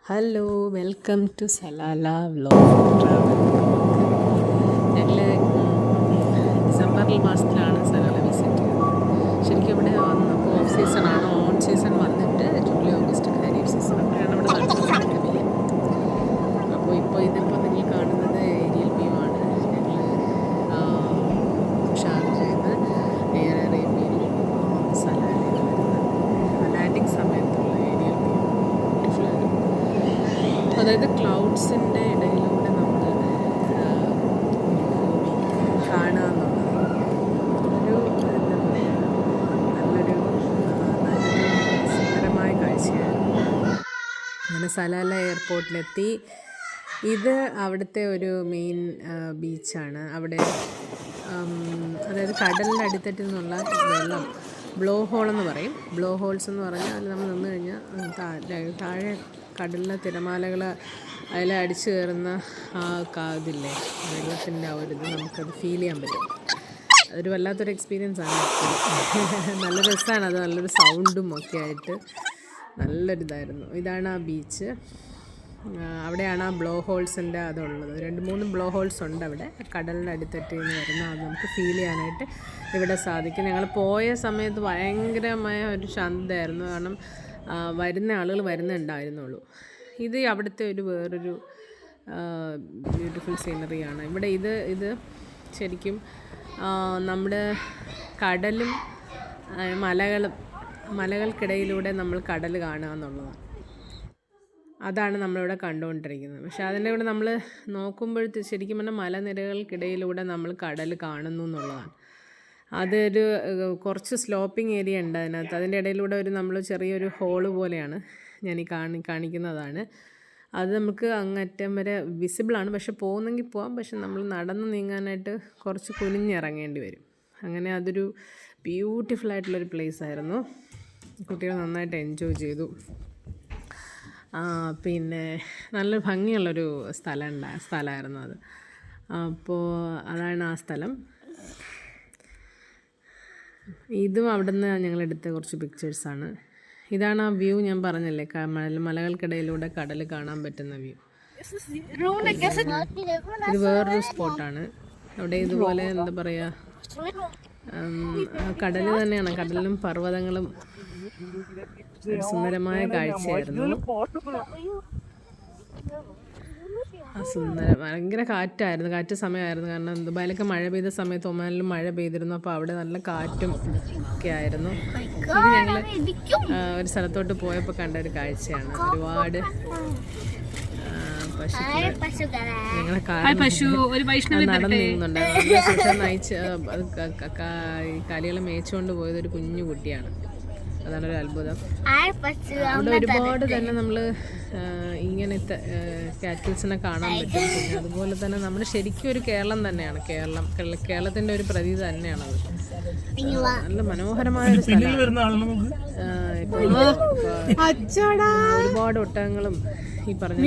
Hello, welcome to Salalah vlog travel. ഞങ്ങൾ December മാസത്തിലാണ് Salalah visit ചെയ്തത്. ശരിക്കും ഇവിടെ വന്നപ്പോൾ ഓഫ് സീസണാണ്. ഓൺ സീസൺ വന്നിട്ട് ജൂലൈ ഓഗസ്റ്റ് ഖരീഫ് സീസൺ അപ്പോഴാണ് ഇവിടെ നടക്കുന്നത് പെയ്യാൻ. അപ്പോൾ ഇതിപ്പോൾ നിങ്ങൾ കാണുന്നത് ഏരിയൽ വ്യൂ ആണ്. ഞങ്ങൾ ഷാർജയിൽ നിന്ന് എയർ അറേബ്യയിൽ സലാലയിൽ വരുന്നത് ലാൻഡിങ് സമയത്തുള്ള ഏരിയൽ വ്യൂ ബ്യൂട്ടിഫുള്ളായിരുന്നു. അതായത് ക്ലൗഡ്സിൻ്റെ ഇടയിലൂടെ നമ്മൾ കാണുക എന്നുള്ളത് ഒരു എന്താ പറയുക നല്ലൊരു സുന്ദരമായ കാഴ്ചയായിരുന്നു. അങ്ങനെ സലാല എയർപോർട്ടിലെത്തി. ഇത് അവിടുത്തെ ഒരു മെയിൻ ബീച്ചാണ്. അവിടെ അതായത് കടലിൻ്റെ അടിത്തട്ടിൽ നിന്നുള്ള വെള്ളം ബ്ലോ ഹോൾ എന്ന് പറയും. ബ്ലോ ഹോൾസ് എന്ന് പറഞ്ഞാൽ അതിൽ നമ്മൾ നിന്ന് കഴിഞ്ഞാൽ താഴെ കടലിലെ തിരമാലകൾ അതിൽ അടിച്ചു കയറുന്ന ഇതില്ലേ വെള്ളത്തിൻ്റെ ആ ഒരു ഇത് നമുക്കത് ഫീൽ ചെയ്യാൻ പറ്റും. അതൊരു വല്ലാത്തൊരു എക്സ്പീരിയൻസ് ആണ്. നല്ല രസമാണ്. അത് നല്ലൊരു സൗണ്ടും ഒക്കെ ആയിട്ട് നല്ലൊരിതായിരുന്നു. ഇതാണ് ആ ബീച്ച്. അവിടെയാണ് ആ ബ്ലോ ഹോൾസിൻ്റെ അതുള്ളത്. 2-3 ബ്ലോ ഹോൾസ് ഉണ്ട് അവിടെ. കടലിൻ്റെ അടിത്തട്ടിൽ നിന്ന് വരുന്ന അത് നമുക്ക് ഫീൽ ചെയ്യാനായിട്ട് ഇവിടെ സാധിക്കും. ഞങ്ങൾ പോയ സമയത്ത് ഭയങ്കരമായ ഒരു ശാന്തമായിരുന്നു. കാരണം വരുന്ന ആളുകൾ വരുന്നുണ്ടായിരുന്നുള്ളൂ. ഇത് അവിടുത്തെ ഒരു വേറൊരു ബ്യൂട്ടിഫുൾ സീനറിയാണ്. ഇവിടെ ഇത് ശരിക്കും നമ്മുടെ കടലും മലകൾക്കിടയിലൂടെ നമ്മൾ കടൽ കാണുക എന്നുള്ളതാണ്. അതാണ് നമ്മളിവിടെ കണ്ടുകൊണ്ടിരിക്കുന്നത്. പക്ഷെ അതിൻ്റെ കൂടെ നമ്മൾ നോക്കുമ്പോഴത്തെ ശരിക്കും പറഞ്ഞാൽ മലനിരകൾക്കിടയിലൂടെ നമ്മൾ കടൽ കാണുന്നു എന്നുള്ളതാണ്. അതൊരു കുറച്ച് സ്ലോപ്പിംഗ് ഏരിയ ഉണ്ട് അതിനകത്ത്. അതിൻ്റെ ഇടയിലൂടെ നമ്മൾ ചെറിയൊരു ഹോള് പോലെയാണ് ഞാൻ കാണിക്കുന്നതാണ്. അത് നമുക്ക് അങ്ങറ്റം വരെ വിസിബിളാണ്. പക്ഷെ പോകുന്നെങ്കിൽ പോകാം. പക്ഷെ നമ്മൾ നടന്ന് നീങ്ങാനായിട്ട് കുറച്ച് കുനിഞ്ഞിറങ്ങേണ്ടി വരും. അങ്ങനെ അതൊരു ബ്യൂട്ടിഫുള്ളായിട്ടുള്ളൊരു പ്ലേസ് ആയിരുന്നു. കുട്ടികൾ നന്നായിട്ട് എൻജോയ് ചെയ്തു. പിന്നെ നല്ല ഭംഗിയുള്ളൊരു സ്ഥലമായിരുന്നു അത്. അപ്പോൾ അതാണ് ആ സ്ഥലം. ഇതും അവിടെ നിന്ന് ഞങ്ങളെടുത്ത കുറച്ച് പിക്ചേഴ്സാണ്. ഇതാണ് ആ വ്യൂ ഞാൻ പറഞ്ഞല്ലേ, മലകൾക്കിടയിലൂടെ കടൽ കാണാൻ പറ്റുന്ന വ്യൂ. ഇത് വേറൊരു സ്പോട്ടാണ്. അവിടെ ഇതുപോലെ എന്താ പറയുക കടൽ തന്നെയാണ്. കടലും പർവ്വതങ്ങളും സുന്ദരമായ കാഴ്ചയായിരുന്നു. ഭയങ്കര കാറ്റ് സമയമായിരുന്നു. കാരണം ദുബായിലൊക്കെ മഴ പെയ്ത സമയത്ത് ഒമാനിലും മഴ പെയ്തിരുന്നു. അപ്പോൾ അവിടെ നല്ല കാറ്റും ഒക്കെ ആയിരുന്നു. ഇത് ഞങ്ങൾ ഒരു സ്ഥലത്തോട്ട് പോയപ്പോൾ കണ്ട ഒരു കാഴ്ചയാണ്. ഒരുപാട് നടന്നു നീങ്ങുന്നുണ്ടായിരുന്നു. നയിച്ച് കാലികളെ മേച്ചുകൊണ്ട് പോയത് ഒരു കുഞ്ഞു കുട്ടിയാണ്. അതാണൊരു അത്ഭുതം. അവിടെ ഒരുപാട് തന്നെ നമ്മൾ ഇങ്ങനത്തെ കാറ്റിൽസിനെ കാണാൻ പറ്റും. പിന്നെ അതുപോലെ തന്നെ നമ്മൾ ശരിക്കും ഒരു കേരളം തന്നെയാണ്. കേരളത്തിൻ്റെ ഒരു പ്രതീതി തന്നെയാണത്. നല്ല മനോഹരമായ ഒരു സ്ഥലമാണ്. ഒരുപാട് ഒട്ടകങ്ങളും ഈ പറഞ്ഞ